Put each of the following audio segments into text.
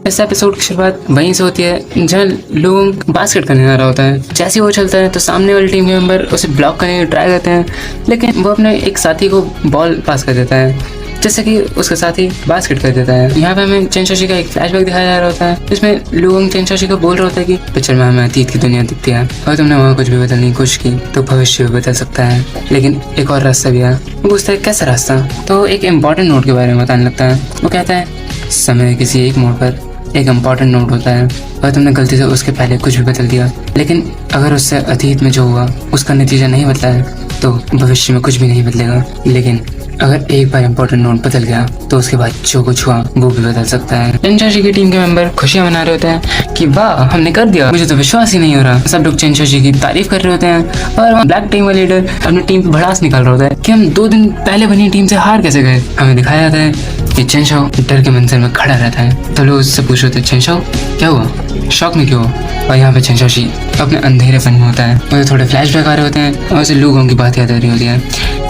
इस एपिसोड की शुरुआत वहीं से होती है जहाँ लोग बास्केट करने आ रहा होता है। जैसे ही वो चलता है तो सामने वाली टीम के मेंबर उसे ब्लॉक करने की ट्राई करते हैं, लेकिन वो अपने एक साथी को बॉल पास कर देता है जैसे कि उसका साथी बास्केट कर देता है। यहाँ पे हमें चेंशाशी का एक फ्लैशबैक दिखाया जा रहा होता है जिसमें लोग चेंशाशी को बोल रहा होता है कि पिक्चर में हमें अतीत की दुनिया दिखती है और तुमने वहाँ कुछ भी बदलने की कोशिश की तो भविष्य भी बदल सकता है, लेकिन एक और रास्ता भी है। वो पूछता है कैसा रास्ता? तो एक इम्पॉर्टेंट नोट के बारे में बताने लगता है। वो कहता है समय किसी एक मोड़ पर एक इम्पॉर्टेंट नोट होता है और तुमने गलती से उसके पहले कुछ भी बदल दिया, लेकिन अगर उससे अतीत में जो हुआ उसका नतीजा नहीं बदला है तो भविष्य में कुछ भी नहीं बदलेगा। लेकिन अगर एक बार इम्पोर्टेंट नोट बदल गया तो उसके बाद जो कुछ हुआ वो भी बदल सकता है। चेंशाशी की टीम के मेंबर खुशियां मना रहे होते हैं कि वाह हमने कर दिया, मुझे तो विश्वास ही नहीं हो रहा। सब लोग चेंशाशी की तारीफ कर रहे होते हैं और ब्लैक टीम का लीडर अपनी टीम पे भड़ास निकाल रहा होता है कि हम 2 दिन पहले बनी टीम से हार कैसे गए। हमें दिखाया जाता है कि चेंशाओ डर के मंजर में खड़ा रहता है। तो लोग उससे पूछ रहे थे चेंशाओ क्या हुआ, शौक में क्यों हो? और यहाँ पे चेंशाशी अपने अंधेरेपन में होता है। मुझे थोड़े फ्लैशबैक आ रहे होते हैं और उसे लोगों की बात याद आ रही होती है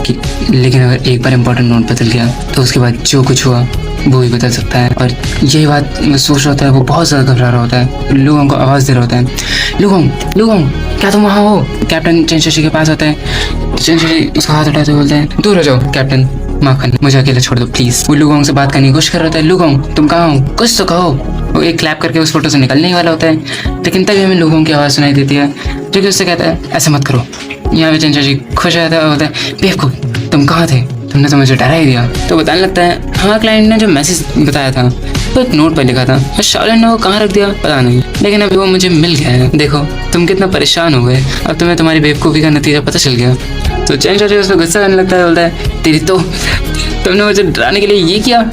कि लेकिन अगर एक बार इम्पोर्टेंट नोट बदल गया तो उसके बाद जो कुछ हुआ वो भी बदल सकता है। और यही बात सोच रहा होता है। वो बहुत ज़्यादा घबरा रहा होता है, लोगों को आवाज़ दे रहा होता है लोगों क्या तुम वहाँ हो? कैप्टन चेंशाशी के पास आता है। चेंशाशी उसका हाथ उठाते हुए बोलते हैं दूर हो जाओ कैप्टन, माफ करना, मुझे अकेले छोड़ दो प्लीज। वो लोगों से बात करने की कोशिश कर रहा होता है। लोगों तुम कहाँ हो, कुछ तो कहो। वो एक क्लैप करके उस फोटो से निकलने ही वाला होता है, लेकिन तभी हमें लोगों की आवाज़ सुनाई देती है जो कि उससे कहता है ऐसा मत करो। यहाँ पे चेंशाशी खुश रहता है और बोलता है बेवकूफ तुम कहाँ थे, तुमने तो मुझे डरा ही दिया। तो बताने लगता है हाँ क्लाइंट ने जो मैसेज बताया था वो एक नोट पर लिखा था, शाओलिन ने वो कहाँ रख दिया पता नहीं, लेकिन अभी वो मुझे मिल गया है। देखो तुम कितना परेशान हो गए, अब तुम्हें तुम्हारी बेवकूफ़ी का नतीजा पता चल गया। तो चेंशाशी उस पर गुस्सा करने लगता है, बोलता है तेरी तो तुमने मुझे डराने के लिए ये किया।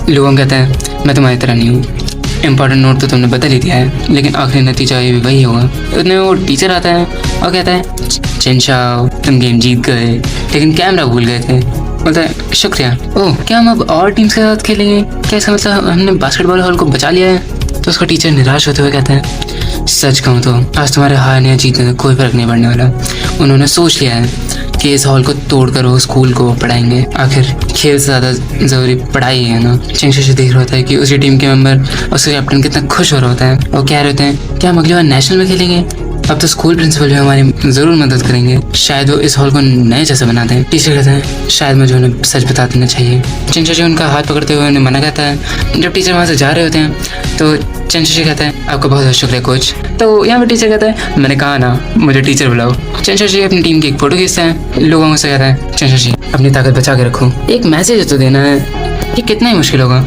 लोगों कहते हैं मैं तुम्हारी तरह नहीं हूँ, इम्पोर्टेंट नोट तो तुमने बदल ही दिया है लेकिन आखिरी नतीजा ये भी वही होगा। उतने वो टीचर आता है और कहता है चेंशाओ तुम गेम जीत गए लेकिन कैमरा भूल गए थे। बोलता है शुक्रिया। ओह क्या हम अब और टीम्स के साथ खेलेंगे? क्या इसका मतलब हमने बास्केटबॉल हॉल को बचा लिया है? तो उसका टीचर निराश होते हुए कहता है सच कहूँ तो आज तुम्हारे हारने या जीतने में कोई फर्क नहीं पड़ने वाला। उन्होंने सोच लिया है कि इस हॉल को तोड़कर वो स्कूल को पढ़ाएंगे। आखिर खेल से ज़्यादा ज़रूरी पढ़ाई है ना। चेंशाशी देख रहा होता है कि उसकी टीम के मेंबर उसके कैप्टन कितना खुश हो रहा होता है। वो कह रहे होते हैं क्या हम अगली बार नेशनल में खेलेंगे? अब तो स्कूल प्रिंसिपल भी हमारी ज़रूर मदद करेंगे, शायद वो इस हॉल को नए जैसे बना दें। टीचर कहते हैं शायद मुझे उन्हें सच बता देना चाहिए। चेंशाशी उनका हाथ पकड़ते हुए उन्हें मना करता है। जब टीचर वहाँ से जा रहे होते हैं तो चेंशाशी कहता है आपका बहुत बहुत शुक्रिया कोच। तो यहाँ पर टीचर कहता है मैंने कहा ना मुझे टीचर बुलाओ। चेंशाशी अपनी टीम की एक फोटो खींचता है, लोगों से कहता है चेंशाशी अपनी ताकत बचा के रखो, एक मैसेज तो देना है, ये कितना ही मुश्किल होगा।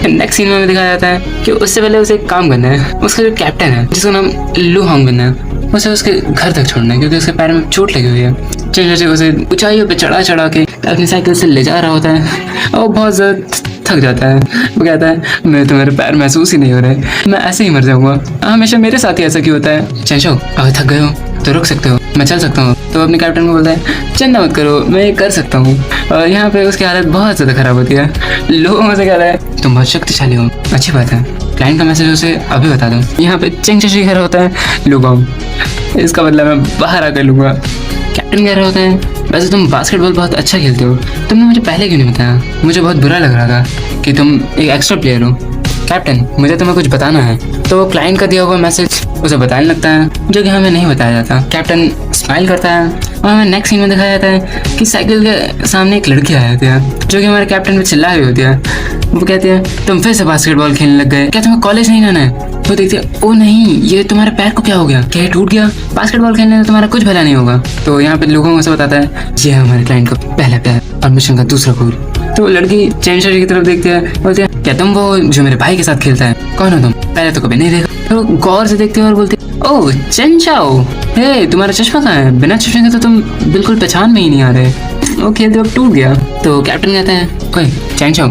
नेक्स्ट सीन में दिखाया जाता है कि उससे पहले उसे एक काम करना है। उसका जो कैप्टन है जिसका नाम लू होंग है उसे उसके घर तक छोड़ना है क्योंकि उसके पैर में चोट लगी हुई है। चेंशाशी उसे ऊंचाइयों पे चढ़ा के अपनी साइकिल से ले जा रहा होता है और बहुत ज़्यादा थक जाता है। वो कहता है मेरे तो मेरे पैर महसूस ही नहीं हो रहे, मैं ऐसे ही मर जाऊंगा, हमेशा मेरे साथ ही ऐसा क्यों होता है। चेंशाओ अगर थक गए हो तो रुक सकते हो, मैं चल सकता हूँ। तो अपने कैप्टन को बोलता है चिंता मत करो मैं ये कर सकता हूँ। और यहाँ पे उसकी हालत बहुत ज़्यादा खराब होती है। लोगों से कहता है तुम बहुत शक्तिशाली हो, अच्छी बात है, क्लाइंट का मैसेज उसे अभी बता दो। यहाँ पे चेंशाशी कह रहा होता है लोगों इसका बदला मैं बाहर आकर लूँगा। कैप्टन कह रहे होते हैं वैसे तुम बास्केटबॉल बहुत अच्छा खेलते हो, तुमने मुझे पहले क्यों नहीं बताया? मुझे बहुत बुरा लग रहा था कि तुम एक एक्स्ट्रा प्लेयर हो। कैप्टन मुझे तुम्हें कुछ बताना है। तो वो क्लाइंट का दिया हुआ मैसेज उसे बताने लगता है जो कि हमें नहीं बताया जाता। कैप्टन स्माइल करता है और हमें नेक्स्ट सीन में दिखाया जाता है कि साइकिल के सामने एक लड़की आ जाती है जो कि हमारे कैप्टन पे चिल्ला रही होती है। वो कहती है तुम फिर से बास्केटबॉल खेलने लग गए, क्या तुम्हें कॉलेज नहीं जाना है? वो देखती है ओ नहीं ये तुम्हारे पैर को क्या हो गया, क्या ये टूट गया? बास्केटबॉल खेलने से तुम्हारा कुछ भला नहीं होगा। तो यहाँ पे लोगों से बताता है ये है हमारे क्लाइंट का पहला प्यार और मिशन का दूसरा गोल। तो लड़की चेंशाशी की तरफ देखती है, बोलती है क्या तुम वो जो मेरे भाई के साथ खेलता है? कौन हो तुम? पहले तो कभी नहीं देखा। तो गौर से देखती है और बोलती है ओह चेंशाओ, हे तुम्हारा चश्मा कहाँ है? बिना चश्मे के तो तुम बिल्कुल पहचान में ही नहीं आ रहे। वो खेलते वक्त टूट गया। तो कैप्टन कहता है ओए चेंशाओ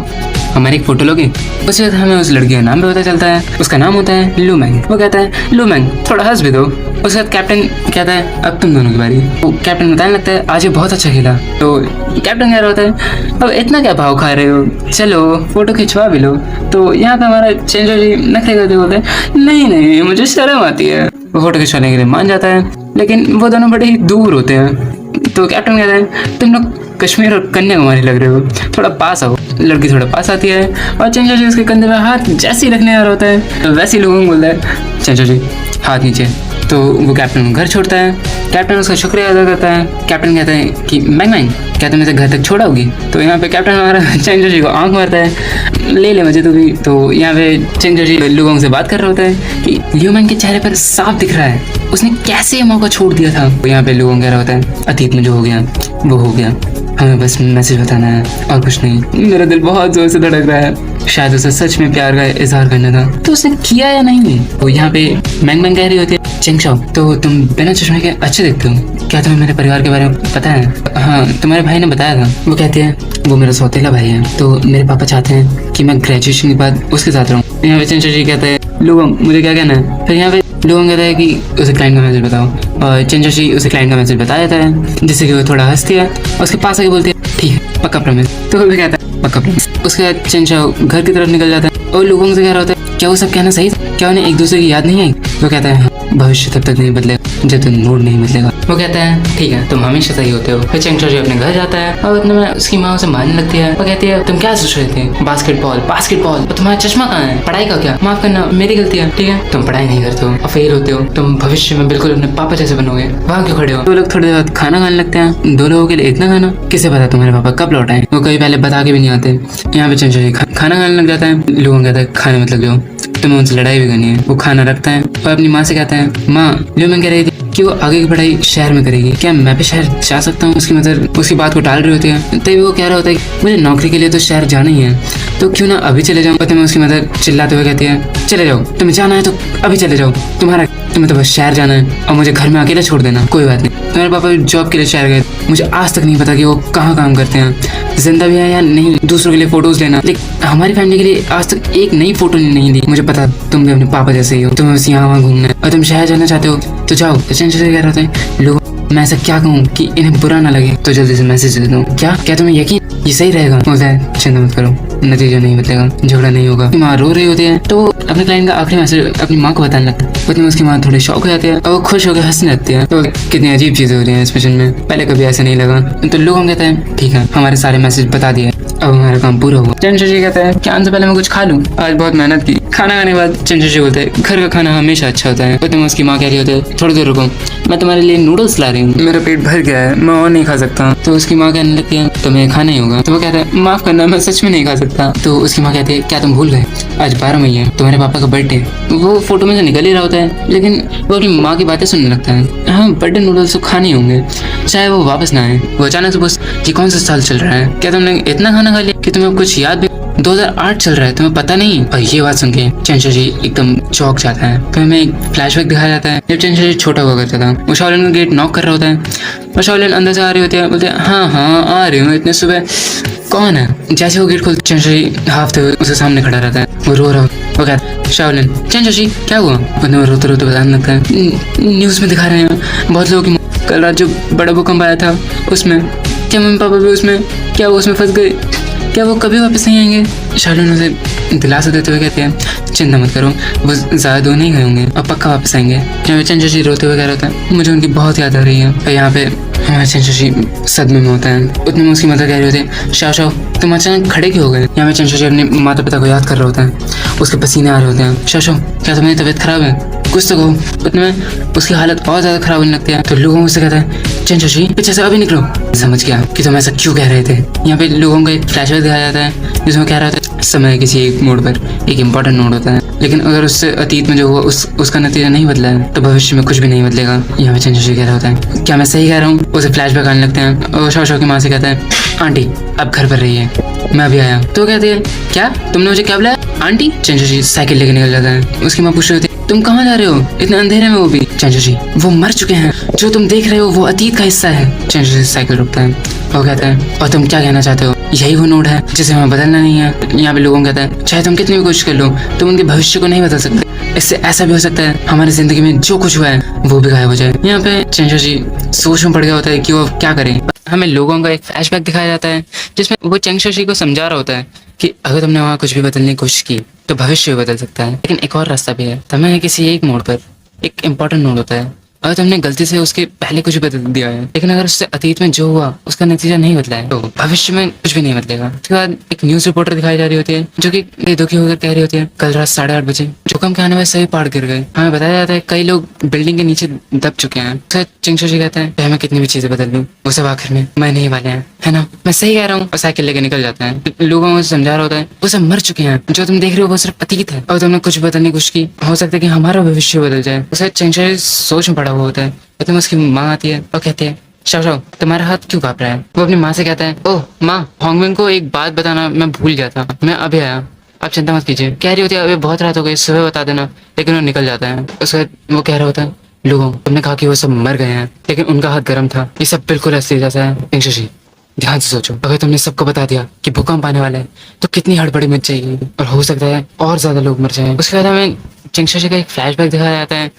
हमारी एक फोटो लोगे? उसके बाद हमें उस लड़की का नाम भी पता चलता है, उसका नाम होता है लूमेंग। वो कहता है लूमेंग थोड़ा हंस भी दो। उसके बाद कैप्टन कहता है अब तुम दोनों की बारी। वो कैप्टन बताने लगता है आज ये बहुत अच्छा खेला। तो कैप्टन कह रहा होता है अब इतना क्या भाव खा रहे हो, चलो फोटो खिंचवा भी लो। तो यहाँ पे हमारा चेंशाशी नखरे करते बोलते हैं नहीं मुझे शर्म आती है। वो फोटो खिंचवाने के लिए मान जाता है लेकिन वो दोनों बड़े ही दूर होते हैं। तो कैप्टन कहता है तुम लोग कश्मीर और कन्याकुमारी लग रहे हो, थोड़ा पास आओ। लड़की थोड़ा पास आती है और चेंचो जी उसके कंधे में हाथ जैसे ही रखने आ रहा होता है तो वैसे ही लोगों को बोलता है चेंचो जी हाथ नीचे। तो वो कैप्टन घर छोड़ता है। कैप्टन उसका शुक्रिया अदा करता है। कैप्टन कहता है कि मैंग मैंग क्या तुम इसे घर तक छोड़ोगी। तो यहाँ पे कैप्टन हमारा चेंचो जी को आंख मारता है, ले ले मुझे तू भी। तो यहाँ पे चेंचो जी लोगों से बात कर रहा होता है कि लियो मैंग के चेहरे पर साफ दिख रहा है, उसने कैसे ये मौका छोड़ दिया था। तो यहाँ पे लोगों कह रहा होता है अतीत में जो हो गया वो हो गया, हमें बस मैसेज बताना है और कुछ नहीं। मेरा दिल बहुत जोर से धड़क रहा है, शायद उसे सच में प्यार का इजहार करना था तो उसने किया या नहीं। तो यहाँ पे मैंग मैंग कह रही होती है चेंगशाओ तो तुम बिना चश्मे के अच्छे दिखते हो, क्या तुम्हें मेरे परिवार के बारे में पता है। हाँ तुम्हारे भाई ने बताया था। वो कहती है वो मेरा सौतेला भाई है, तो मेरे पापा चाहते हैं कि मैं ग्रेजुएशन के बाद उसके साथ रहूँ। यहाँ पे चेंचो जी कहते हैं लोगों मुझे क्या कहना है। फिर यहाँ पे लोगों कहता है कि उसे क्लाइंट का मैसेज बताओ और चेंचो जी उसे क्लाइंट का मैसेज बता देता है जिससे कि वो थोड़ा हंसती है और उसके पास आके बोलती है ठीक है पक्का प्रॉमिस। तो वो भी कहता है पक्का प्रॉमिस। उसके बाद चेंचो घर की तरफ निकल जाता है और लोगों से कह रहा होता है क्या वो सब कहना सही था, क्या उन्हें एक दूसरे की याद नहीं आई। वो कहता है भविष्य तब तक नहीं बदलेगा जब तक मूड नहीं बदलेगा। वो कहता है ठीक है तुम हमेशा सही होते हो। फिर चेंचो जी अपने घर जाता है और उतने में उसकी माँ उसे मारने लगती है। वो कहती है तुम क्या सोच रहे थे, बास्केटबॉल बास्केटबॉल, तुम्हारा चश्मा कहाँ है, पढ़ाई का क्या, माफ करना मेरी गलती है, ठीक है तुम पढ़ाई नहीं करते हो और फेल होते हो, तुम भविष्य में बिल्कुल अपने पापा जैसे बनोगे, वहाँ क्यों खड़े हो। दो लोग थोड़ी देर बाद खाना खाने लगते हैं। दो लोगों के लिए इतना खाना, किसे पता तुम्हारे पापा कब लौट आए, वो कभी पहले बता के भी नहीं आते। यहाँ पे चेंचो जी खाना खाने लग जाता है। लोगों कहता है खाने मतलब जो तुम्हें उनसे लड़ाई भी करनी है। वो खाना रखता है और अपनी माँ से कहता है माँ जो मैं कह रही थी कि वो आगे की पढ़ाई शहर में करेगी, क्या मैं भी शहर जा सकता हूँ। उसकी मतलब उसकी बात को टाल रही होती है। तभी वो कह रहा होता है कि मुझे नौकरी के लिए तो शहर जाना ही है, तो क्यों ना अभी चले जाऊँ। मैं उसकी मतलब चिल्लाते हुए कहती है चले जाओ, तुम्हें जाना है तो अभी चले जाओ, तुम्हें तो बस शहर जाना है और मुझे घर में अकेला छोड़ देना। कोई बात नहीं, तुम्हारे पापा जॉब के लिए शहर गए, मुझे आज तक नहीं पता कि वो कहाँ काम करते हैं, जिंदा भी है या नहीं। दूसरों के लिए फोटोज लेना, लेकिन हमारी फैमिली के लिए आज तक एक नई फोटो नहीं दी। मुझे पता तुम भी अपने पापा जैसे ही हो, तुम्हें बस यहाँ वहाँ घूमना है और तुम शहर जाना चाहते हो तो जाओ। चेंचो जी कह रहा था लोग मैं ऐसा क्या कहूँ कि इन्हें बुरा ना लगे, तो जल्दी से मैसेज दे दूँ। क्या तुम्हें यकीन ये सही रहेगा। बोलता है चिंता मत करो, नतीजा नहीं बदलेगा, झगड़ा नहीं होगा। माँ रो रही होती है तो अपने क्लाइंट का आखिरी मैसेज अपनी माँ को बताने लगता है। उतने उसकी माँ थोड़ी शौक हो जाती है और वो खुश होकर हंसने लगती है। तो कितनी अजीब चीजें हो रही है इस मिशन में, पहले कभी ऐसा नहीं लगा। तो लोगों कहते हैं ठीक है हमारे सारे मैसेज बता दिए, अब हमारा काम पूरा हुआ। चेंचो जी कहता है क्या से पहले मैं कुछ खा लूँ, आज बहुत मेहनत की। खाना खाने के बाद चेंचो जी बोलते हैं घर का खाना हमेशा अच्छा होता है। तो उसकी माँ कह रही होती है थोड़ी देर रुको, मैं तुम्हारे लिए नूडल्स ला रही हूँ, मेरा पेट भर गया है, मैं और नहीं खा सकता। तो उसकी माँ कहने लगती है तुम्हें खाना ही होगा। तो वो कहता है माफ करना मैं सच में नहीं खा सकता। तो उसकी माँ कहती है क्या तुम भूल गए आज 12 मई है, तुम्हारे पापा का बर्थडे। वो फोटो में से निकल ही रहा होता है लेकिन वो अपनी माँ की बातें सुनने लगता है। हाँ बर्थडे नूडल्स तो खाने होंगे चाहे वो वापस ना आए। वो अचानक से बस ये कौन सा साल चल रहा है, क्या तुमने इतना खाना खा लिया कि तुम्हें कुछ याद भी 2008 चल रहा है, तुम्हें पता नहीं। और ये बात सुन के चेंचो जी एकदम चौंक जाता है। तो हमें एक फ्लैशबैक दिखाया जाता है जब चेंचो जी छोटा हुआ करता था। वो शाओलिन का गेट नॉक कर रहा होता है और शाओलिन अंदर से आ रही होती है। बोलते हैं हाँ आ रही हूँ इतने सुबह, कौन है। जैसे वो गेट खोलते चेंचो जी हाफते हुए उसके सामने खड़ा रहता है। वो रो रहा वो कहता है शाओलिन चेंचो जी क्या हुआ। वो रोते रोते बताने लगता है न्यूज़ में दिखा रहे हैं बहुत लोगों की कल रात जो बड़ा भूकंप आया था उसमें, क्या मम्मी पापा भी उसमें, क्या वो उसमें फंस गए, क्या वो कभी वापस नहीं आएंगे। शाओलिन उसे दिलासा देते हुए कहते हैं चिंता मत करो वो ज़्यादा दूर नहीं गए होंगे और पक्का वापस आएंगे। यहाँ पे चेंचो जी रोते हुए कह रहा था मुझे उनकी बहुत याद आ रही है। और यहाँ पे हमारे चेंचो जी सदमे में होता है। उतने में उसकी मदर कह रही होती है शाओ तुम अचानक खड़े क्यों हो गए। यहाँ पे चेंचो जी अपने माता पिता को याद कर रहा होता है, उसके पसीने आ रहे होते हैं। शाओ क्या तुम्हारी तबीयत खराब है, कुछ तो कहो। उतने में उसकी हालत और ज़्यादा खराब होने लगती है। तो लोगों उससे कहता है चेंचो जी पीछे से अभी निकलो। समझ गया कि तुम ऐसा क्यों कह रहे थे। यहाँ पे लोगों का एक फ्लैशबैक दिखाया जाता है जिसमें कह रहा था समय किसी एक मोड़ पर एक इम्पोर्टेंट नोड होता है, लेकिन अगर उससे अतीत में जो हुआ उसका नतीजा नहीं बदला है तो भविष्य में कुछ भी नहीं बदलेगा। यहाँ पे चेंचो जी कह रहा होता है क्या मैं सही कह रहा हूँ। उसे फ्लैशबैक आने लगते हैं और शाओ की माँ से कहता है आंटी अब घर पर रहिए मैं अभी आया। तो कहती है क्या तुमने मुझे क्या बुलाया आंटी। चेंचो जी साइकिल लेके निकल जाता है। उसकी माँ पूछ रही होती है तुम कहाँ जा रहे हो इतने अंधेरे में। वो भी चेंचो जी वो मर चुके हैं, जो तुम देख रहे हो वो अतीत का हिस्सा है। चेंचो जी साइकिल रुकता है वो कहता है और तुम क्या कहना चाहते हो, यही वो नोड है जिसे हमें बदलना नहीं है। यहाँ पे लोगों कहता है चाहे तुम कितनी भी कोशिश कर लो तुम उनके भविष्य को नहीं बदल सकते, इससे ऐसा भी हो सकता है हमारी जिंदगी में जो कुछ हुआ है वो भी गायब हो जाए। यहाँ पे चेंचो जी सोच में पड़ गया होता है कि वो क्या करे। हमें लोगों का एक फ्लैशबैक दिखाया जाता है जिसमें वो चेंचो जी को समझा रहा होता है कि अगर तुमने वहाँ कुछ भी बदलने की कोशिश की तो भविष्य भी बदल सकता है, लेकिन एक और रास्ता भी है। समय है किसी एक मोड़ पर एक इम्पोर्टेंट नोड होता है अगर तुमने गलती से उसके पहले कुछ बदल दिया है, लेकिन अगर उससे अतीत में जो हुआ उसका नतीजा नहीं बदला है, तो भविष्य में कुछ भी नहीं बदलेगा। उसके बाद एक न्यूज रिपोर्टर दिखाई जा रही होती है, जो कि दुखी होकर कह रही होती है, कल रात 8:30 बजे भूकंप के आने में सभी पहाड़ गिर गए। हमें बताया जाता है कई लोग बिल्डिंग के नीचे दब चुके हैं। चिंगशोशी कहता है, चाहे मैं कितनी भी चीजें बदल लूं, वो सब आखिर में मरने ही वाले हैं, है ना? मैं सही कह रहा हूँ। और साइकिल लेके निकल जाता है। लोगों को समझा रहा होता है वो सब मर चुके हैं, जो तुम देख रहे हो वो सिर्फ अतीत है, और तुमने कुछ बदलने की कोशिश की, हो सकता है कि हमारा भविष्य बदल जाए। उसे चिंगशोशी सोच में पड़ा हुआ होता है। तो उसकी माँ आती है और कहती है, शाओ तुम्हारा हाथ क्यों कांप रहा है? वो अपनी माँ से कहता है, ओह माँ, होंगबिन को एक बात बताना मैं भूल गया था, मैं अभी आया, आप चिंता मत कीजिए। कह रही होती है, अभी बहुत रात हो गई, सुबह बता देना। लेकिन वो निकल जाता है। उसके बाद वो कह रहा होता है, लोगों तुमने कहा कि वो सब मर गए हैं, लेकिन उनका हाथ गर्म था, ये सब बिल्कुल असली जैसा है। चिंगशोशी ध्यान से सोचो, अगर तुमने सबको बता दिया कि भूकंप आने वाला है, तो कितनी हड़बड़ी मच जाएगी और हो सकता है और ज्यादा लोग मर जाएं। उसके बाद हमें चिंगशोशी का एक फ्लैशबैक दिखाया जाता है,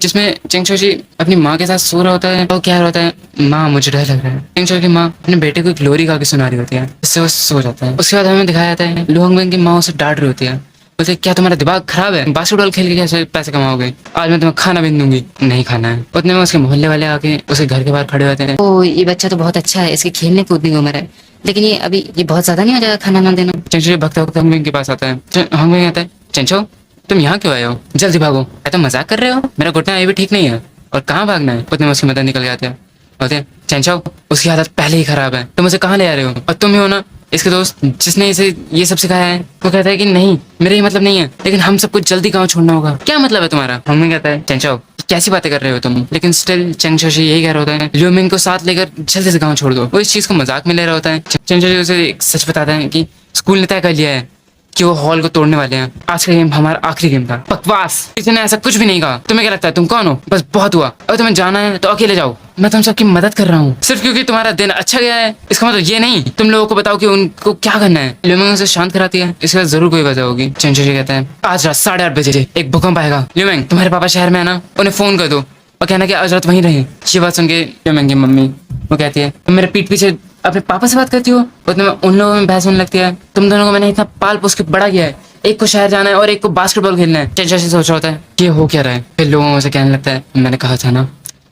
जिसमें चिंगशोशी अपनी माँ के साथ सो रहा होता है और क्या होता है, माँ मुझे डर लग रहा है। चिंगशोशी की माँ अपने बेटे को एक लोरी गा के सुना रही होती है, इससे वो सो जाता है। उसके बाद हमें दिखाया जाता है लू होंगबिन की माँ उसे डांट रही होती है, बोलते क्या तुम्हारा दिमाग खराब है, बास्केटबॉल खेल के कैसे पैसे कमाओगे, आज मैं तुम्हें खाना भी नहीं दूंगी। नहीं खाना है। उतने में उसके मोहल्ले वाले आके उसके घर के बाहर खड़े होते हैं। ओ ये बच्चा तो बहुत अच्छा है, इसकी खेलने कूदने की उम्र है, लेकिन ये बहुत ज्यादा नहीं हो जाएगा खाना ना देना? चिंगशोशी भगता भगता होंगबिन के पास आता है। होंगबिन कहता है, चिंचो तुम यहाँ क्यों आए हो, जल्दी भागो। क्या तुम मजाक कर रहे हो? मेरा घुटना अभी भी ठीक नहीं है और कहाँ भागना है। उतने में उसकी मदद निकल जाते हैं, बोलते हैं, चिंचो उसकी हालत पहले ही खराब है, तुम उसे कहाँ ले आ रहे हो? और तुम ही हो ना इसके दोस्त जिसने इसे ये सब सिखाया है? वो कहता है कि नहीं, मेरा ये मतलब नहीं है, लेकिन हम सबको जल्दी गाँव छोड़ना होगा। क्या मतलब है तुम्हारा? होंगबिन कहता है, चिंचो कैसी बातें कर रहे हो तुम? लेकिन स्टिल चिंगशोशी यही कह रहा होता है, लिu मिंग को साथ लेकर जल्दी से गाँव छोड़ दो। वो इस चीज को मजाक में ले रहा होता है। चिंगशोशी उसे एक सच बताता है कि स्कूल ने तय कर लिया है कि वो हॉल को तोड़ने वाले हैं। आज का गेम हमारा आखिरी गेम था। बकवास, इसने ऐसा कुछ भी नहीं कहा। तुम्हें क्या लगता है तुम कौन हो? बस बहुत हुआ, अगर तुम्हें जाना है तो अकेले जाओ, मैं तुम सबकी मदद कर रहा हूँ। सिर्फ क्योंकि तुम्हारा दिन अच्छा गया है इसका मतलब ये नहीं तुम लोगों को बताओ कि उनको क्या करना है। लिu मिंग उसे शांत कराती है, इसके बाद जरूर कोई वजह होगी। चिंगशोशी कहता है, आज रात 8:30 बजे एक भूकंप आएगा। लिu मिंग तुम्हारे पापा शहर में है ना, उन्हें फोन कर दो और कहना कि आज रात वहीं रहे। ये बात सुन के लिu मिंग की मम्मी वो कहती है, तुम मेरे पीठ पीछे अपने पापा से बात करती हो? उतने में उन लोगों में बहस होने लगती है, तुम दोनों को मैंने इतना पाल पोस के बड़ा किया है, एक को शहर जाना है और एक को बास्केटबॉल खेलना है। चिंगशोशी सोच रहा होता है कि हो क्या रहा है। फिर लोगों से कहने लगता है, मैंने कहा था ना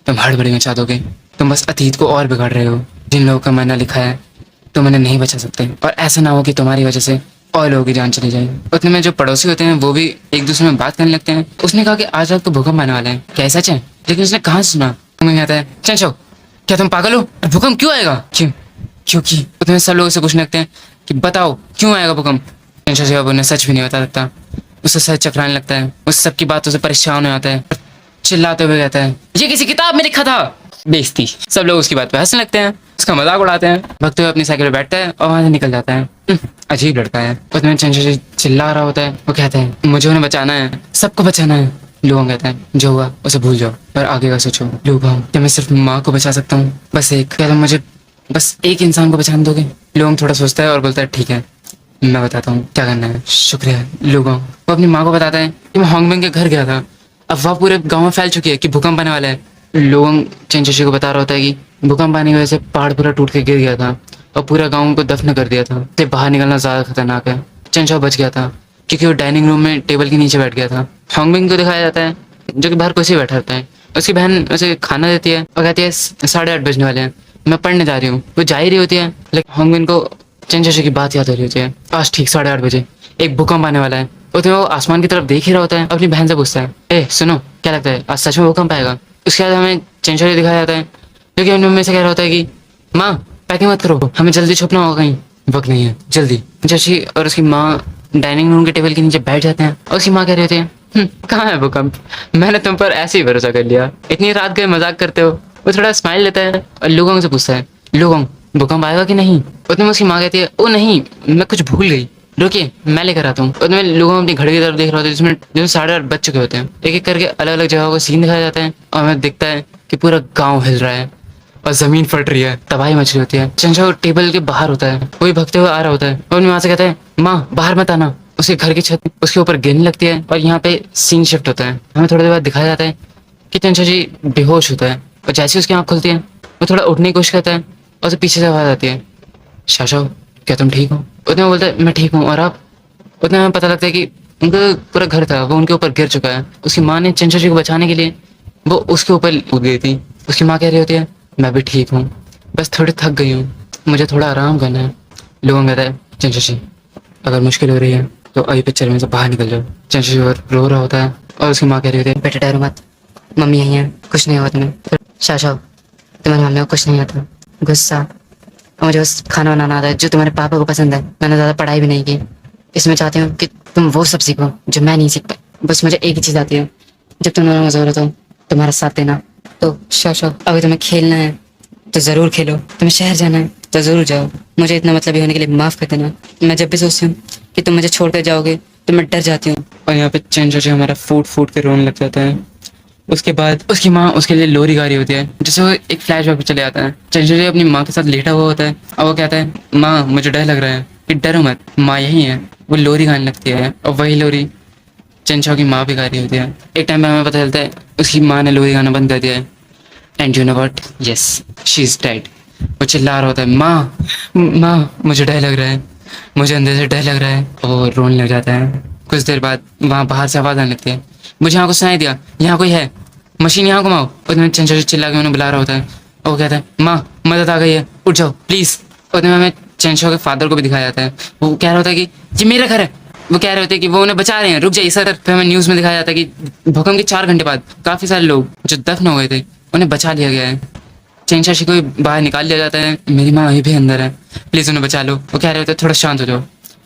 तुम हड़बड़ी मचा दोगे, तुम बस अतीत को और बिगाड़ रहे हो। जिन लोगों का मरना लिखा है तुम उन्हें नहीं बचा सकते, और ऐसा ना हो कि तुम्हारी वजह से और लोगों की जान चली जाए। उतने में जो पड़ोसी होते हैं वो भी एक दूसरे में बात करने लगते हैं। उसने कहा कि आज रात को भूकंप आने वाला है, क्या सच है? लेकिन उसने कहाँ सुना? तुम्हें कहता है, चिंचो क्या तुम पागल हो? भूकंप क्यों आएगा? क्योंकि उतने सब लोग उसे पूछने लगते हैं कि बताओ क्यों आएगा भूकंप। चिंचोशी अब उन्हें सच भी नहीं बता सकता। उसे सच चकराने लगता है, उस सबकी बातों से परेशान हो जाता है, चिल्लाते हुए कहता है, ये किसी किताब में लिखा था। बेइज्जती। सब लोग उसकी बात पे हंसने लगते हैं, उसका मजाक उड़ाते हैं। भगते हुए अपनी साइकिल पे बैठता है और वहां से निकल जाता है। अजीब लड़का है। उसमें चिंचोशी चिल्ला रहा होता है। वो कहता है, मुझे उन्हें बचाना है, सबको बचाना है। लुओंग कहता है, जो हुआ उसे भूल जाओ और आगे का सोचो। लुओंग, क्या मैं सिर्फ माँ को बचा सकता हूँ? बस एक, क्या तुम मुझे बस एक इंसान को बचाने दोगे? लुओंग थोड़ा सोचता है और बोलता है, ठीक है मैं बताता हूँ क्या करना है। शुक्रिया लुओंग। वो अपनी माँ को बताता है कि मैं होंगबिन के घर गया था, अफवाह पूरे गाँव में फैल चुकी है कि भूकंप आने वाला है। लुओंग चिंचोशी को बता रहा होता है कि भूकंप आने की वजह से पहाड़ पूरा टूट के गिर गया था और पूरा गाँव को दफन कर दिया था, इसलिए बाहर निकलना ज्यादा खतरनाक है। चिंचो बच गया था क्योंकि वो डाइनिंग रूम में टेबल के नीचे बैठ गया था। होंगबिन को दिखाया जाता है जो कि बाहर कुर्सी बैठा रहता है। उसकी बहन उसे खाना देती है और कहती है 8:30 बजने वाले हैं, मैं पढ़ने जा रही हूँ। वो जा ही रही होती है, लेकिन होंगबिन को चिंचोशी की बात याद हो रही होती है। आज ठीक 8:30 बजे एक भूकंप आने वाला है। उसमें वो आसमान की तरफ देख ही रहा होता है, अपनी बहन से पूछता है, ए सुनो क्या लगता है आज सच में भूकंप आएगा? उसके बाद हमें चिंचोशी दिखाया जाता है जो कि अपनी मम्मी से कह रहा होता है कि माँ पैकिंग मत करो, हमें जल्दी छुपना होगा, कहीं वक्त नहीं है, जल्दी। चिंचोशी और उसकी माँ डाइनिंग रूम के टेबल के नीचे बैठ जाते हैं और उसकी माँ कह रही होती है, कहाँ है भूकंप? मैंने तुम पर ऐसे ही भरोसा कर लिया, इतनी रात गए मजाक करते हो। वो थोड़ा स्माइल लेता है और लुओंग से पूछता है, लुओंग भूकंप आएगा कि नहीं? उतने में उसकी माँ कहती है, ओ नहीं मैं कुछ भूल गई, रुकिए मैं लेकर आता हूँ। उतने में लुओंग अपनी घड़ी की तरफ देख रहा होता है जिसमें 8:30 बज चुके होते हैं। एक एक करके अलग अलग जगहों का सीन दिखाया जाता है और हमें दिखता है कि पूरा गाँव हिल रहा है और जमीन फट रही है, तबाही मच रही होती है। चिंचो टेबल के बाहर होता है, वही भगते हुए आ रहा होता है और अपनी माँ से कहता है, माँ बाहर मत आना। उसके घर की छत उसके ऊपर गिरने लगती है और यहाँ पे सीन शिफ्ट होता है। हमें थोड़ी देर बाद दिखाया जाता है कि चिंचोशी बेहोश होता है और जैसे उसकी आँख खुलती है वो थोड़ा उठने की कोशिश करता है और उसे पीछे से आवाज आती है, शाशो क्या तुम ठीक हो? उतने में बोलता है, मैं ठीक हूँ, और आप? उतने में पता लगता है कि उनका पूरा घर था वो उनके ऊपर गिर चुका है। उसकी माँ ने चिंचोशी को बचाने के लिए वो उसके ऊपर कूद गई थी। उसकी माँ कह रही होती है मैं भी ठीक हूँ, बस थोड़ी थक गई हूँ, मुझे थोड़ा आराम करना है। लोगों कहता है चंचशी अगर मुश्किल हो रही है तो अभी पिक्चर में से बाहर निकल जाओ। चंचशी रो रहा होता है और उसकी माँ कह रही होती है बेटा डरो मत, मम्मी यहीं है, कुछ नहीं हुआ तुम्हें। फिर शाशा, तुम्हारी मम्मी को कुछ नहीं आता, गुस्सा, और मुझे बस खाना बनाना आता है जो तुम्हारे पापा को पसंद है। मैंने ज़्यादा पढ़ाई भी नहीं की, इसमें चाहती हूँ कि तुम वो सब सीखो जो मैं नहीं सीख पाई। बस मुझे एक ही चीज़ आती है, जब तुम दोनों को ज़रूरत हो तुम्हारा साथ देना। तो शाशा, अगर तुम्हें खेलना है तो ज़रूर खेलो, तुम्हें शहर जाना है तो ज़रूर जाओ, मुझे इतना मतलब होने के लिए माफ़ कर देना। मैं जब भी सोचती हूँ कि तुम मुझे छोड़कर जाओगे तो मैं डर जाती हूँ। और यहाँ पे चंचशी हमारा फूट फूट के रोने लग जाता है। उसके बाद उसकी माँ उसके लिए लोरी गा रही होती है, जिससे वो एक फ्लैशबैक पे चले आता है। चंचशी अपनी माँ के साथ लेटा हुआ होता है और वो कहता है माँ मुझे डर लग रहा है, कि डरो मत, माँ यही है। वो लोरी गाने लगती है और वही लोरी चंचो की माँ भी गा रही होती है। एक टाइम पे हमें पता चलता है उसकी माँ ने लोरी गाना बंद कर दिया है। And you know what, yes she is dead. वो चिल्ला रहा होता है माँ माँ मुझे डर लग रहा है, मुझे अंदर से डर लग रहा है। और वो रोने लग जाता है। कुछ देर बाद वहाँ बाहर से आवाज़ आने लगती है, मुझे यहाँ को सुनाई दिया, यहाँ कोई है, मशीन यहाँ घुमाओ। उसमें चंचो चिल्ला के उन्हें बुला रहा होता है और वो कहता है माँ मदद आ गई है, उठ जाओ प्लीज़। और हमें चंचो के फादर को भी दिखाया जाता है। वो कह रहा होता है कि ये मेरा घर है। वो कह रहे होते हैं कि वो उन्हें बचा रहे हैं, रुक जाइए सर। फिर हमें न्यूज़ में दिखाया जाता है कि भूकंप के 4 घंटे बाद काफ़ी सारे लोग जो दफन हो गए थे उन्हें बचा लिया गया है। चंचशी को बाहर निकाल लिया जाता है। मेरी माँ अभी भी अंदर है, प्लीज़ उन्हें बचा लो। वो कह रहे होते हैं थोड़ा शांत हो जाओ,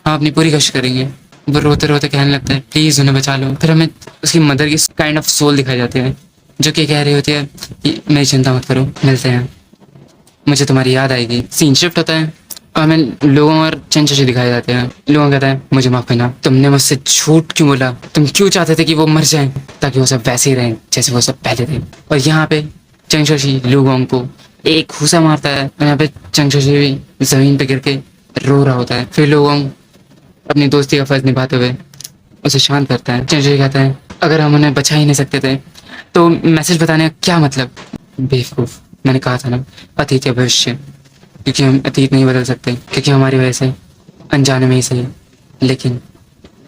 हम अपनी पूरी कोशिश करेंगे। वो रोते रोते कहने लगता है प्लीज़ उन्हें बचा लो। फिर हमें उसकी मदर की काइंड ऑफ सोल दिखाई जाती है, जो कि कह रही होती है कि मेरी चिंता मत करो, मिलते हैं, मुझे तुम्हारी याद आएगी। सीन शिफ्ट होता है और हमें लोगों और चंचशी दिखाए जाते हैं। लोगों कहता है मुझे माफ करना, तुमने मुझसे झूठ क्यों बोला, तुम क्यों चाहते थे कि वो मर जाएं ताकि वो सब वैसे ही रहें जैसे वो सब पहले थे। और यहाँ पे चंचशी लुगोंग को एक घूसा मारता है और यहाँ पे चंचशी भी जमीन पे गिर के रो रहा होता है। फिर लुगोंग अपनी दोस्ती का फर्ज निभाते हुए उसे शांत करता है। चंचशी कहता है अगर हम उन्हें बचा ही नहीं सकते थे तो मैसेज बताने का क्या मतलब। बेवकूफ़, मैंने कहा था ना, अतीत या भविष्य, क्योंकि हम अतीत नहीं बदल सकते, क्योंकि हमारी वजह से अनजाने में ही सही, लेकिन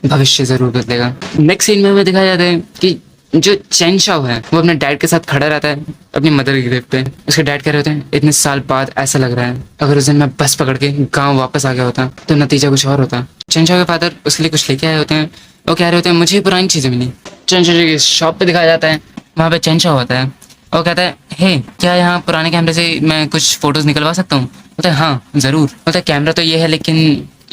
भविष्य ज़रूर बदलेगा। नेक्स्ट सीन में हमें दिखाया जाता है कि जो चेन शाओ है वो अपने डैड के साथ खड़ा रहता है अपनी मदर की ग्रेव पे। उसके डैड कह रहे होते हैं इतने साल बाद ऐसा लग रहा है अगर उस दिन मैं बस पकड़ के गाँव वापस आ गया होता तो नतीजा कुछ और होता। चेन शाओ के फादर उसके लिए कुछ लेके आए होते हैं। वो कह रहे होते हैं मुझे पुरानी चीज़ें मिली। चेन शाओ की शॉप पे दिखाया जाता है, वहाँ पे चेन शाओ होता है और कहता है हे क्या यहाँ पुराने कैमरे से मैं कुछ फ़ोटोज़ निकलवा सकता हूँ। बोलता है हाँ ज़रूर। बोलता है कैमरा तो ये है लेकिन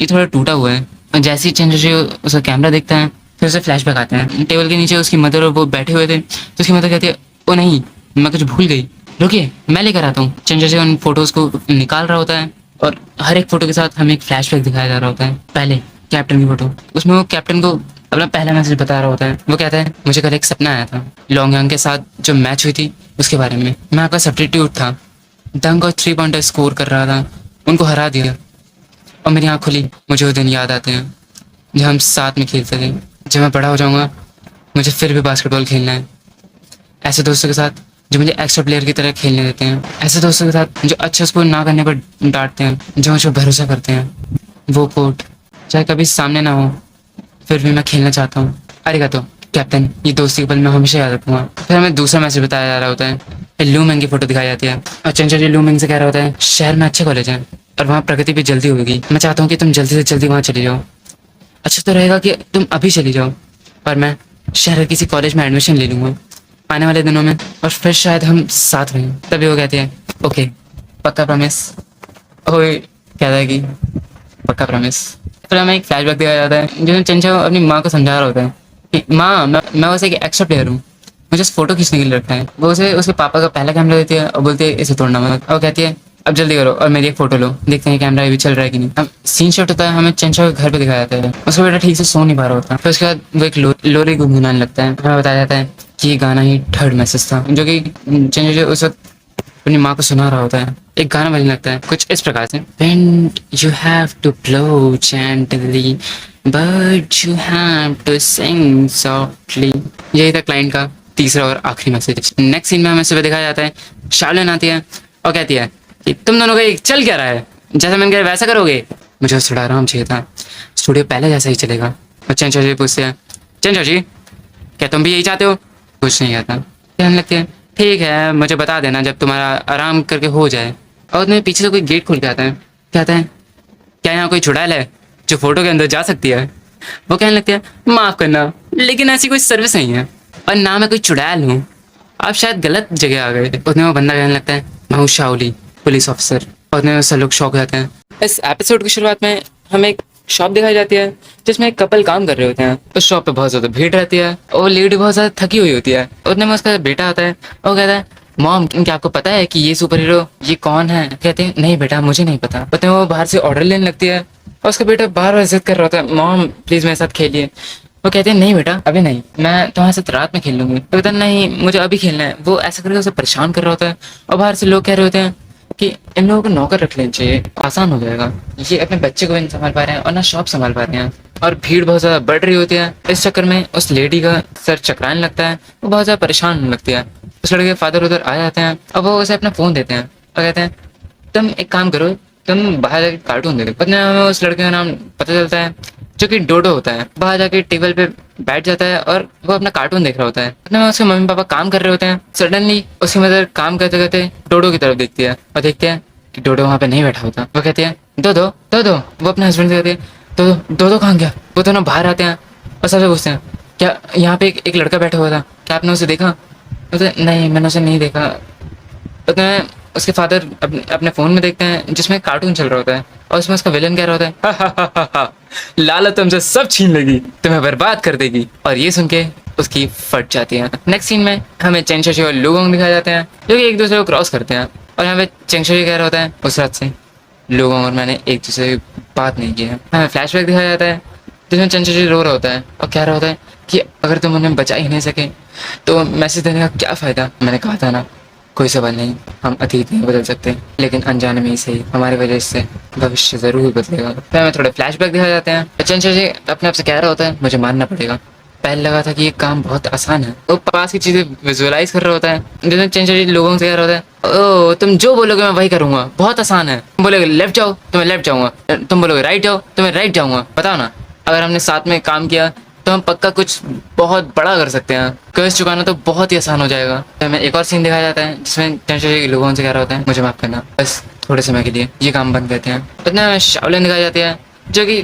ये थोड़ा टूटा हुआ है। और जैसे ही चंद्रशेखर उसका कैमरा देखता है फिर उसे फ्लैशबैक आते हैं। टेबल के नीचे उसकी मदर और वो बैठे हुए थे तो उसकी मदर कहती है ओ नहीं मैं कुछ भूल गई, रुकिए मैं लेकर आता हूँ। चंद्रशेखर उन फोटोज़ को निकाल रहा होता है और हर एक फ़ोटो के साथ हमें एक फ्लैशबैक दिखाया जा रहा होता है। पहले कैप्टन की फ़ोटो, उसमें वो कैप्टन को अपना पहला मैसेज बता रहा होता है। वो कहता है मुझे कल एक सपना आया था लॉन्ग के साथ जो मैच हुई थी उसके बारे में। मैं आपका सब्स्टिट्यूट था, दंग और 3 पॉइंटर स्कोर कर रहा था, उनको हरा दिया और मेरी आँख खुली। मुझे वो दिन याद आते हैं जब हम साथ में खेलते थे। जब मैं बड़ा हो जाऊँगा मुझे फिर भी बास्केटबॉल खेलना है, ऐसे दोस्तों के साथ जो मुझे एक्स्ट्रा प्लेयर की तरह खेलने देते हैं, ऐसे दोस्तों के साथ जो अच्छा स्कोर ना करने पर डांटते हैं, जो मुझ पर भरोसा करते हैं। वो कोर्ट चाहे कभी सामने ना हो फिर भी मैं खेलना चाहता हूँ। अरिगातो कैप्टन, ये दोस्ती के पल मैं हमेशा याद रखूँगा। फिर हमें दूसरा मैसेज बताया जा रहा होता है। लू मेंग की फोटो दिखाई जाती है और चंचल लू मेंग से कह रहा होता है शहर में अच्छे कॉलेज हैं और वहाँ प्रगति भी जल्दी होगी, मैं चाहता हूँ कि तुम जल्दी से जल्दी वहाँ चली जाओ। अच्छा तो रहेगा कि तुम अभी चली जाओ, पर मैं शहर के किसी कॉलेज में एडमिशन ले लूँगा आने वाले दिनों में और फिर शायद हम साथ रहें। तभी वो कहती है ओके पक्का प्रॉमिस। ओए कहता है कि पक्का प्रॉमिस। फिर हमें एक फ्लैशबैक दिखाया जाता है जिसमें चंचल अपनी माँ को समझा रहा होता है कि माँ मैं वैसे एक एक्स्ट्रा प्लेयर हूँ, मुझे फोटो खींचने के लिए रखा है। वो उसे उसके पापा का पहला कैमरा देती है और बोलती है इसे तोड़ना मत। और कहती है अब जल्दी करो और मेरी एक फोटो लो, देखते हैं कैमरा अभी चल रहा है कि नहीं। अब सीन शॉट होता है, हमें चंचल के घर पे दिखाया जाता है। उसका बेटा ठीक से सो नहीं पा रहा होता। फिर उसके बाद वो एक लोरी गुनगुनाने लगता है। हमें बताया जाता है कि ये गाना ही थर्ड मैसेज था जो कि चंचल उस वक्त अपनी माँ को सुना रहा होता है। एक गाना बजने लगता है कुछ इस प्रकार से Wind you have to blow gently but you have to sing softly। यही था क्लाइंट का तीसरा और आखिरी मैसेज। नेक्स्ट सीन में हमें सुबह दिखाया जाता है शार्लिन आती है और कहती है कि तुम दोनों का ये चल क्या रहा है, जैसा मैंने कहा वैसा करोगे। मुझे थोड़ा आराम चाहिए था, स्टूडियो पहले जैसा ही चलेगा। और चंचल जी पूछते हैं चंचल जी क्या तुम भी यही चाहते हो। कुछ नहीं कहता। कहने लगते हैं ठीक है, मुझे बता देना जब तुम्हारा आराम करके हो जाए। और उसमें पीछे से कोई गेट खोल के आता है, कहता है क्या यहाँ कोई चुड़ैल है जो फोटो के अंदर जा सकती है? वो कहने लगते हैं माफ़ करना, लेकिन ऐसी कोई सर्विस नहीं है और ना मैं कोई चुड़ैल हूँ, आप शायद गलत जगह आ गए। उसमें वो बंदा कहने लगता है मैं हूँ शाओली, पुलिस ऑफिसर। और उसमें सब लोग शौक हो जाते हैं। इस एपिसोड की शुरुआत में हमें एक शॉप दिखाई जाती है जिसमें एक कपल काम कर रहे होते हैं। उस शॉप पे बहुत ज़्यादा भीड़ रहती है और लेडी बहुत ज़्यादा थकी हुई होती है। उतने में उसका बेटा आता है और कहता है मॉम, क्या आपको पता है कि ये सुपर हीरो ये कौन है? कहते हैं नहीं बेटा, मुझे नहीं पता। उतने वो बाहर से ऑर्डर लेने लगती है और उसका बेटा बार बार जिद कर रहा होता है मॉम प्लीज़ मेरे साथ खेलिए। वो कहते हैं नहीं बेटा अभी नहीं, मैं तुम्हारे साथ रात में खेल लूंगी। तो कहता है नहीं मुझे अभी खेलना है। वो ऐसा करके उसे परेशान कर रहा होता है और बाहर से लोग कह रहे होते हैं कि इन लोगों को नौकर रख लेना चाहिए, आसान हो जाएगा। ये अपने बच्चे को भी नहीं संभाल पा रहे हैं और ना शॉप संभाल पा रहे हैं और भीड़ बहुत ज़्यादा बढ़ रही होती है। इस चक्कर में उस लेडी का सर चकराने लगता है, वो बहुत ज़्यादा परेशान होने लगती है। उस लड़के के फादर उधर आ जाते हैं और वो उसे अपना फ़ोन देते हैं और कहते हैं तुम एक काम करो, तुम बाहर जाके कार्टून देखो। पता हमें उस लड़के का नाम पता चलता है जो कि डोडो होता है। बाहर जाके टेबल पे बैठ जाता है और वो अपना कार्टून देख रहा होता है। उतने में उसके मम्मी पापा काम कर रहे होते हैं। सडनली उसकी मदर काम करते करते डोडो की तरफ देखती है और देखते हैं कि डोडो वहाँ पे नहीं बैठा होता। वो कहती है दो दो दो दो। वो अपने हस्बैंड से कहती है दो दो दो कहाँ गया? वो दोनों बाहर आते हैं और सबसे पूछते हैं क्या यहाँ पे एक लड़का बैठा हुआ था, क्या आपने उसे देखा? नहीं मैंने उसे नहीं देखा। उतने उसके फादर अपने फ़ोन में देखते हैं जिसमें कार्टून चल रहा होता है और उसमें उसका विलन कह रहा होता है हा हा हा हा हा, लाला तुमसे सब छीन लेगी, तुम्हें बर्बाद कर देगी। और ये सुन के उसकी फट जाती है। नेक्स्ट सीन में हमें चेंग शोशी और लुगोंग दिखाए जाते हैं जो कि एक दूसरे को क्रॉस करते हैं और यहाँ पे चेंग शोशी कह रहा होता है उस रात से लुगोंग और मैंने एक दूसरे से बात नहीं की है। हमें फ्लैशबैक दिखाया जाता है जिसमें चेंग शोशी रो रहा होता है और कह रहा होता है कि अगर तुम उन्हें बचा ही नहीं सके तो मैसेज देने का क्या फ़ायदा? मैंने कहा था ना कोई सवाल नहीं, हम अतीत नहीं बदल सकते लेकिन अनजाने में ही सही हमारी वजह से भविष्य जरूर बदलेगा। फिर हमें थोड़े फ्लैशबैक दिखाए जाते हैं। चंचल जी अपने आप से कह रहा होता है मुझे मानना पड़ेगा, पहले लगा था कि ये काम बहुत आसान है। वो पास की चीज़ें विजुअलाइज कर रहा होता है जिसमें चंचल जी लोगों से कह रहा होता है ओ तुम जो बोलोगे मैं वही करूँगा, बहुत आसान है। तुम बोलोगे लेफ्ट जाओ तो मैं लेफ्ट जाऊँगा, तुम बोलोगे राइट जाओ तो मैं राइट जाऊँगा। बताओ ना, अगर हमने साथ में काम किया तो हम पक्का कुछ बहुत बड़ा कर सकते हैं। कर्ज चुकाना तो बहुत ही आसान हो जाएगा। तो हमें एक और सीन दिखाया जाता है जिसमें टेंशन लोगों से कह रहा होता है मुझे माफ़ करना, बस थोड़े समय के लिए ये काम बंद करते हैं। इतना हमें शाओलिन दिखाई जाती है जो कि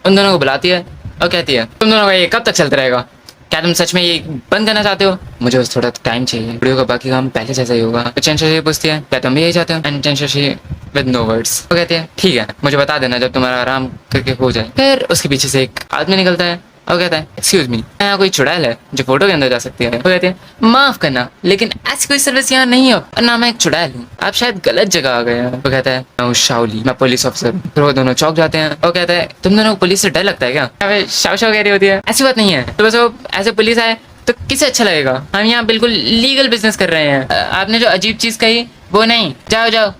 उन दोनों को बुलाती है और कहती है तुम दोनों का ये कब तक चलता रहेगा? क्या तुम सच में ये बंद करना चाहते हो? मुझे बस थोड़ा टाइम चाहिए, वीडियो का बाकी काम पहले जैसा ही होगा। तो चेंशोशी पूछती है क्या तुम भी यही चाहते हो? एंड चेंशोशी विद नो वर्ड्स वो कहती है ठीक है, मुझे बता देना जब तुम्हारा आराम करके हो जाए। फिर उसके पीछे से एक आदमी निकलता है और कहता है एक्सक्यूज मी, यहाँ कोई चुड़ैल है जो फोटो के अंदर जा सकती है? वो कहते हैं माफ करना लेकिन ऐसी कोई सर्विस यहाँ नहीं है और ना मैं एक चुड़ैल हूँ, आप शायद गलत जगह आ गए हैं। वो कहता है मैं हूँ शाओली, मैं पुलिस ऑफिसर हूँ। फिर वो दोनों चौक जाते हैं और कहता है तुम दोनों को पुलिस से डर लगता है क्या? शाओ शाओ कह रही होती है ऐसी बात नहीं है, तो बस वो ऐसे पुलिस आए तो किसे अच्छा लगेगा, हम यहाँ बिल्कुल लीगल बिजनेस कर रहे हैं। आपने जो अजीब चीज़ कही वो नहीं, जाओ जाओ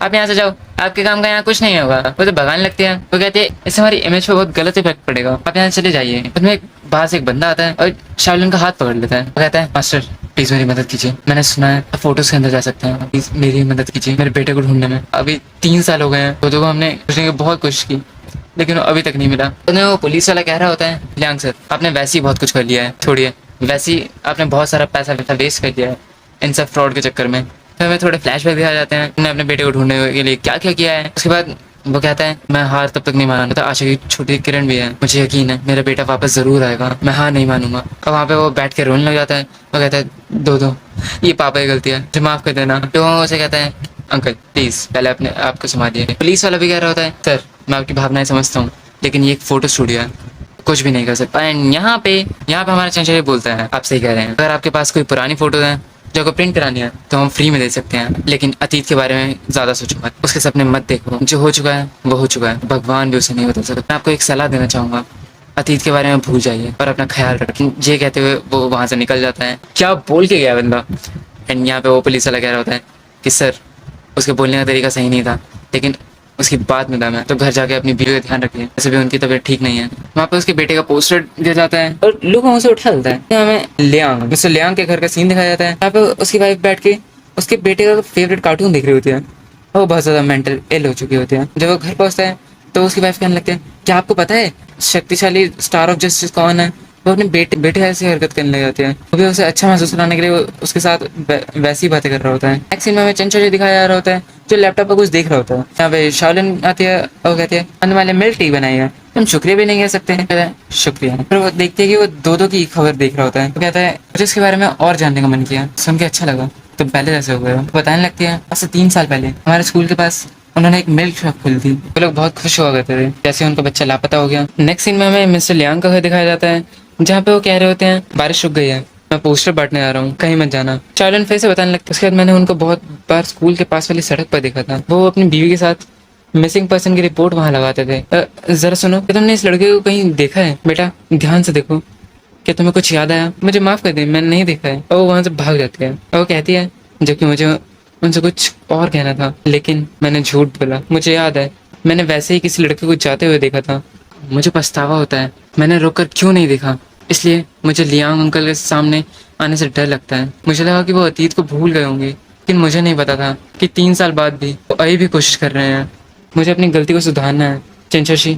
आप यहाँ से जाओ, आपके काम का यहाँ कुछ नहीं होगा। वो तो भगाने लगते हैं। वो कहते हैं इससे हमारी इमेज पे बहुत गलत इफेक्ट पड़ेगा, आप यहाँ चले जाइए। उसमें बाहर से एक बंदा आता है और शाओलिन का हाथ पकड़ लेता है। वो कहता है मास्टर प्लीज मेरी मदद कीजिए, मैंने सुना है आप फोटोज के अंदर जा सकते हैं, प्लीज मेरी मदद कीजिए मेरे बेटे को ढूंढने में। अभी 3 साल हो गए हैं, तो हमने ढूंढने की बहुत कोशिश की लेकिन अभी तक नहीं मिला। उन्हें वो पुलिस वाला कह रहा होता है लियांग सर आपने वैसे ही बहुत कुछ कर लिया है, छोड़िए वैसे ही आपने बहुत सारा पैसा वेस्ट कर लिया है इन सब फ्रॉड के चक्कर में। फिर हमें थोड़े फ्लैशबैक दिखाए जाते हैं उन्होंने अपने बेटे को ढूंढने के लिए क्या क्या किया है। उसके बाद वो कहता है मैं हार तब तक नहीं माना था, आशा की छोटी किरण भी है, मुझे यकीन है मेरा बेटा वापस ज़रूर आएगा, मैं हार नहीं मानूंगा। और वहाँ पे वो बैठ के रोने लग जाता है। वो कहता है दो ये पापा की गलती है, मुझे माफ़ कर देना। तो वो उसे कहता है अंकल प्लीज़ पहले अपने आप को संभालिए। पुलिस वाला भी कह रहा होता है सर मैं आपकी भावनाएं समझता हूँ लेकिन ये एक फ़ोटो स्टूडियो है, कुछ भी नहीं कर सकता। एंड यहाँ पे हमारा चंचल बोलता है आप सही कह रहे हैं, अगर आपके पास कोई पुरानी फोटो है जो को प्रिंट करानी है तो हम फ्री में दे सकते हैं, लेकिन अतीत के बारे में ज़्यादा सोचो मत, उसके सपने मत देखो, जो हो चुका है वो हो चुका है, भगवान भी उसे नहीं बदल सकता। मैं आपको एक सलाह देना चाहूँगा अतीत के बारे में भूल जाइए और अपना ख्याल रखें। ये कहते हुए वो वहाँ से निकल जाता है। क्या बोल के गया बंदा। एंड यहाँ पे वो पुलिस वाला कह रहा होता है कि सर उसके बोलने का तरीका सही नहीं था लेकिन उसकी बात में दम है, तो घर जाके अपनी बीवी का ध्यान रखिए, वैसे भी उनकी तबीयत ठीक नहीं है। वहाँ पे उसके बेटे का पोस्टर दिया जाता है और लोगों उसे उठा लेता है। हमें लियांग मिस्टर लियांग के घर का सीन दिखाया जाता है। यहाँ पे उसकी वाइफ बैठ के उसके बेटे का फेवरेट कार्टून देख रही होती है। वो बहुत ज़्यादा मेंटल इल हो चुकी होती है। जब वो घर पहुँचता है तो उसकी वाइफ कहने लगती है क्या आपको पता है शक्तिशाली स्टार ऑफ जस्टिस कौन है? वो अपने बेटे ऐसी हरकत करने लग जाते हैं। वो भी उसे अच्छा महसूस कराने के लिए वो उसके साथ वैसी बातें कर रहा होता है। नेक्स्ट सीन में हमें चंचल दिखाया जा रहा होता है जो लैपटॉप पर कुछ देख रहा होता है। यहाँ पे शाओलिन आती है और कहती है आने वाले मिल्क टी बनाई है, तुम शुक्रिया भी नहीं कह सकते हैं। कहता है शुक्रिया। फिर वो देखती है कि वो दो की खबर देख रहा होता है। तो कहता है मुझे इसके बारे में और जानने का मन किया, सुन के अच्छा लगा, तुम पहले जैसे हो गए हो। बताने लगती है आज से 3 साल पहले हमारे स्कूल के पास उन्होंने एक मिल्क शॉप खोली थी। वो लोग बहुत खुश हुआ करते थे जैसे उनका बच्चा लापता हो गया। नेक्स्ट सीन में हमें मिस्टर लियांग का घर दिखाया जाता है जहाँ पे वो कह रहे होते हैं बारिश रुक गई है, मैं पोस्टर बांटने आ रहा हूँ, कहीं मत जाना। चार्लन फिर से बताने लगता है उसके बाद मैंने उनको बहुत बार स्कूल के पास वाली सड़क पर देखा था। वो अपनी बीवी के साथ मिसिंग पर्सन की रिपोर्ट वहाँ लगाते थे। जरा सुनो, क्या तुमने इस लड़के को कहीं देखा है? बेटा ध्यान से देखो, क्या तुम्हें कुछ याद आया? मुझे माफ कर दे, मैंने नहीं देखा है। और वो वहाँ से भाग जाती है और वो कहती है जबकि मुझे उनसे कुछ और कहना था लेकिन मैंने झूठ बोला। मुझे याद है मैंने वैसे ही किसी लड़के को जाते हुए देखा था। मुझे पछतावा होता है मैंने रोककर क्यों नहीं देखा, इसलिए मुझे लियांग अंकल के सामने आने से डर लगता है। मुझे लगा कि वो अतीत को भूल गए होंगे लेकिन मुझे नहीं पता था कि 3 साल बाद भी वो अभी भी कोशिश कर रहे हैं। मुझे अपनी गलती को सुधारना है। चिंचाशी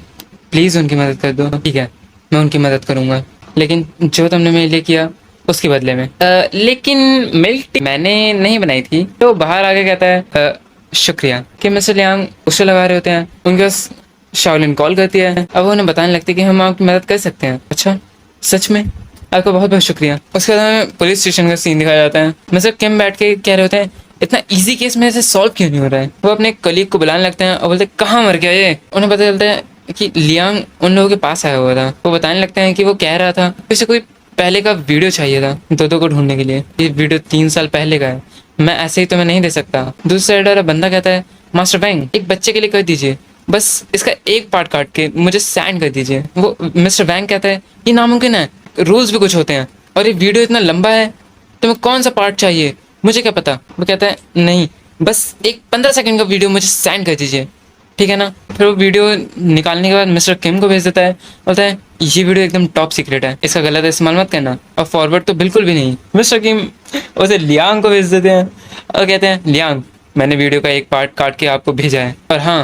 प्लीज़ उनकी मदद कर दो। ठीक है मैं उनकी मदद करूँगा, लेकिन जो तुमने मेरे लिए किया उसके बदले में। लेकिन मिल्क टी मैंने नहीं बनाई थी। तो बाहर आके कहता है शुक्रिया। कि मिस्टर लियांग उसे लगा रहे होते हैं, उनके पास शाओलिन कॉल करती है। अब वो उन्हें बताने लगती है कि हम आपकी मदद कर सकते हैं। अच्छा सच में? आपका बहुत बहुत शुक्रिया। उसके बाद हमें पुलिस स्टेशन का सीन दिखाया जाता है। मिस्टर किम बैठ के कह रहे होते हैं इतना इजी केस मेरे से सॉल्व क्यों नहीं हो रहा है। वो अपने कलीग को बुलाने लगते हैं और बोलते हैं कहाँ मर गया ये। उन्हें पता चलता है कि लियांग उन लोगों के पास आया हुआ था। वो बताने लगते हैं कि वो कह रहा था उसे कोई पहले का वीडियो चाहिए था दो को ढूंढने के लिए। ये वीडियो 3 साल पहले का है, मैं ऐसे ही तुम्हें नहीं दे सकता। दूसरी साइड वाला बंदा कहता है मास्टर बैंग एक बच्चे के लिए कर दीजिए, बस इसका एक पार्ट काट के मुझे सेंड कर दीजिए। वो मिस्टर बैंक कहता है ये नामुमकिन है, रूल्स भी कुछ होते हैं और ये वीडियो इतना लंबा है, तुम्हें कौन सा पार्ट चाहिए मुझे क्या पता। वो कहता है नहीं बस एक 15 सेकंड का वीडियो मुझे सेंड कर दीजिए, ठीक है ना। फिर वो वीडियो निकालने के बाद मिस्टर किम को भेज देता है, बोलता है ये वीडियो एकदम टॉप सीक्रेट है, इसका गलत इस्तेमाल मत करना और फॉरवर्ड तो बिल्कुल भी नहीं। मिस्टर किम उसे लियांग को भेज देते हैं और कहते हैं लियांग मैंने वीडियो का एक पार्ट काट के आपको भेजा है और हाँ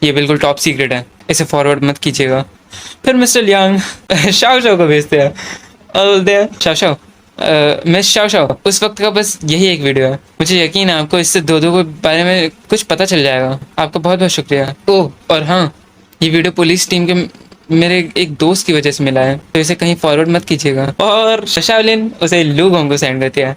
ये बिल्कुल टॉप सीक्रेट है, इसे फॉरवर्ड मत कीजिएगा। फिर मिस्टर लियांग शाओ शाओ को भेजते हैं और बोलते हैं Shao Shao miss Shao Shao उस वक्त का बस यही एक वीडियो है, मुझे यकीन है आपको इससे दो के बारे में कुछ पता चल जाएगा। आपका बहुत बहुत शुक्रिया। ओह और हाँ ये वीडियो पुलिस टीम के मेरे एक दोस्त की वजह से मिला है, तो इसे कहीं फॉरवर्ड मत कीजिएगा। और शाओलिन उसे लू गोंग को सेंड करती है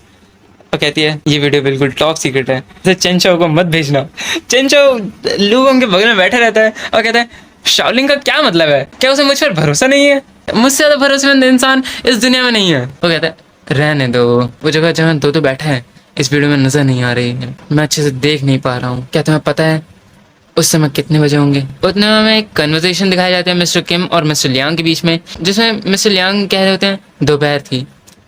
और कहती है ये वीडियो बिल्कुल टॉप सीक्रेट है, इसे चेन चाओ को मत भेजना। चेन चाओ लू गोंग के बगल में बैठा रहता है और कहता है शाओलिन का क्या मतलब है, क्या उसे मुझ पर भरोसा नहीं है? मुझसे ज़्यादा भरोसेमंद इंसान इस दुनिया में नहीं है। वो कहता है रहने दो, वो जगह जहाँ दो बैठा है इस वीडियो में नजर नहीं आ रही है, मैं अच्छे से देख नहीं पा रहा हूँ। क्या तुम्हें पता है उस समय कितने बजे होंगे? उतने में हमें एक कन्वर्सेशन दिखाया जाता है मिस्टर किम और मिस्टर लियांग के बीच में, जिसमें मिस्टर लियांग कह रहे होते हैं दोपहर थी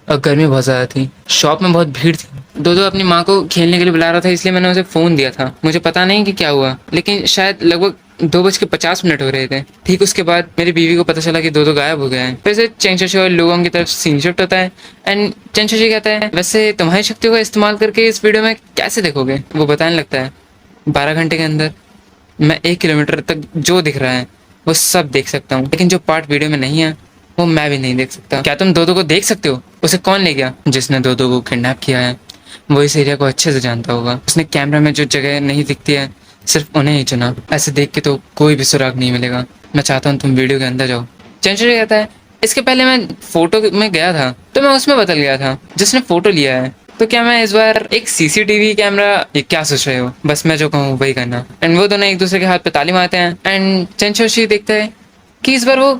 और गर्मी बहुत ज़्यादा थी, शॉप में बहुत भीड़ थी। दो अपनी माँ को खेलने के लिए बुला रहा था इसलिए मैंने उसे फ़ोन दिया था, मुझे पता नहीं कि क्या हुआ लेकिन शायद लगभग 2:50 हो रहे थे। ठीक उसके बाद मेरी बीवी को पता चला कि दो गायब हो गए हैं। वैसे चेंगशोशी और लोगों की तरफ सीन शिफ्ट होता है एंड चेंगशोशी कहता है वैसे तुम्हारी शक्तियों का इस्तेमाल करके इस वीडियो में कैसे देखोगे? वो बताने लगता है 12 घंटे के अंदर मैं 1 किलोमीटर तक जो दिख रहा है वो सब देख सकता हूँ, लेकिन जो पार्ट वीडियो में नहीं है वो मैं भी नहीं देख सकता। क्या तुम दो को देख सकते हो? उसे कौन ले गया? जिसने दो को किडनैप किया है वो इस एरिया को अच्छे से जानता होगा, उसने कैमरा में जो जगह नहीं दिखती है सिर्फ उन्हें ही चुना। ऐसे देख के तो कोई भी सुराग नहीं मिलेगा, मैं चाहता हूँ तुम वीडियो के अंदर जाओ। चेंचुरी कहता है इसके पहले मैं फोटो में गया था तो मैं उसमें बदल गया था जिसने फोटो लिया है, तो क्या मैं इस बार एक सीसीटीवी कैमरा? ये क्या सोच रहे हो, बस मैं जो कहूँ वही करना। एंड वो दोनों एक दूसरे के हाथ पे ताली मारते हैं एंड चेंचोशी देखता है कि इस बार वो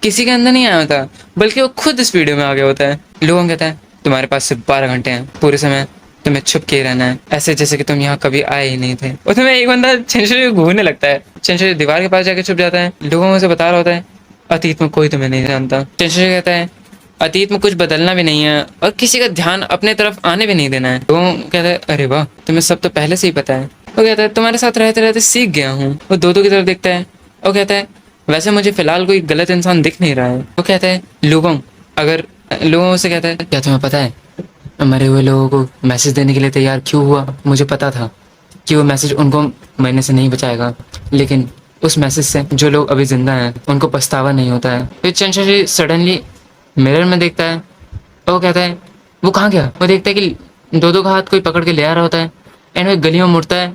किसी के अंदर नहीं आया होता बल्कि वो खुद इस वीडियो में आ गया होता है। लोगों कहता है तुम्हारे पास सिर्फ 12 घंटे हैं, पूरे समय तुम्हें छुप के रहना है, ऐसे जैसे कि तुम यहाँ कभी आए ही नहीं थे। उसमें एक बंदा चेंचुरी को घूरने लगता है, चेंचुरी दीवार के पास जाके छुप जाता है। लोगों से बता रहा होता है अतीत में कोई तुम्हें नहीं जानता। चेंचुरी कहता है अतीत में कुछ बदलना भी नहीं है और किसी का ध्यान अपने तरफ आने भी नहीं देना है। लोगों कहता है अरे वाह तुम्हें सब तो पहले से ही पता है। वो कहता है तुम्हारे साथ रहते रहते सीख गया हूँ। वो दो की तरफ देखता है और कहता है वैसे मुझे फिलहाल कोई गलत इंसान दिख नहीं रहा है। वो कहता है लोगों अगर लोगों से कहता है क्या तुम्हें पता है मरे हुए लोगों को मैसेज देने के लिए तैयार क्यों हुआ? मुझे पता था कि वो मैसेज उनको मरने से नहीं बचाएगा, लेकिन उस मैसेज से जो लोग अभी जिंदा हैं उनको पछतावा नहीं होता है। फिर चेंचुरी सडनली मिरर में देखता है और वो कहता है वो कहाँ गया। वो देखता है कि दो का हाथ कोई पकड़ के ले आ रहा होता है एंड वो गली में मुड़ता है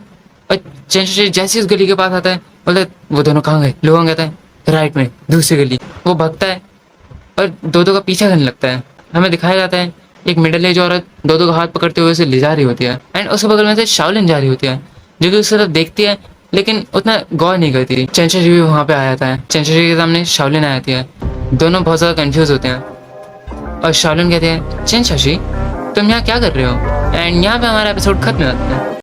और चेंशाशी जैसे ही उस गली के पास आता है बोलता है वो दोनों कहाँ गए। लोगोंग कहता है राइट में दूसरी गली। वो भागता है और दो का पीछा करने लगता है। हमें दिखाया जाता है एक मिडिल एज औरत दो का हाथ पकड़ते हुए उसे ले जा रही होती है एंड उसके बगल में से शाओलिन जा रही होती है जो कि उस तरफ देखती है लेकिन उतना गौर नहीं करती। चेंशाशी भी वहाँ पे आ जाता है। चेंशाशी के सामने शाओलिन आ जाती है। दोनों बहुत ज़्यादा कंफ्यूज होते हैं और शाओलिन कहते हैं चेंशाशी तुम यहाँ क्या कर रहे हो। एंड यहाँ पे हमारा एपिसोड खत्म हो जाता है।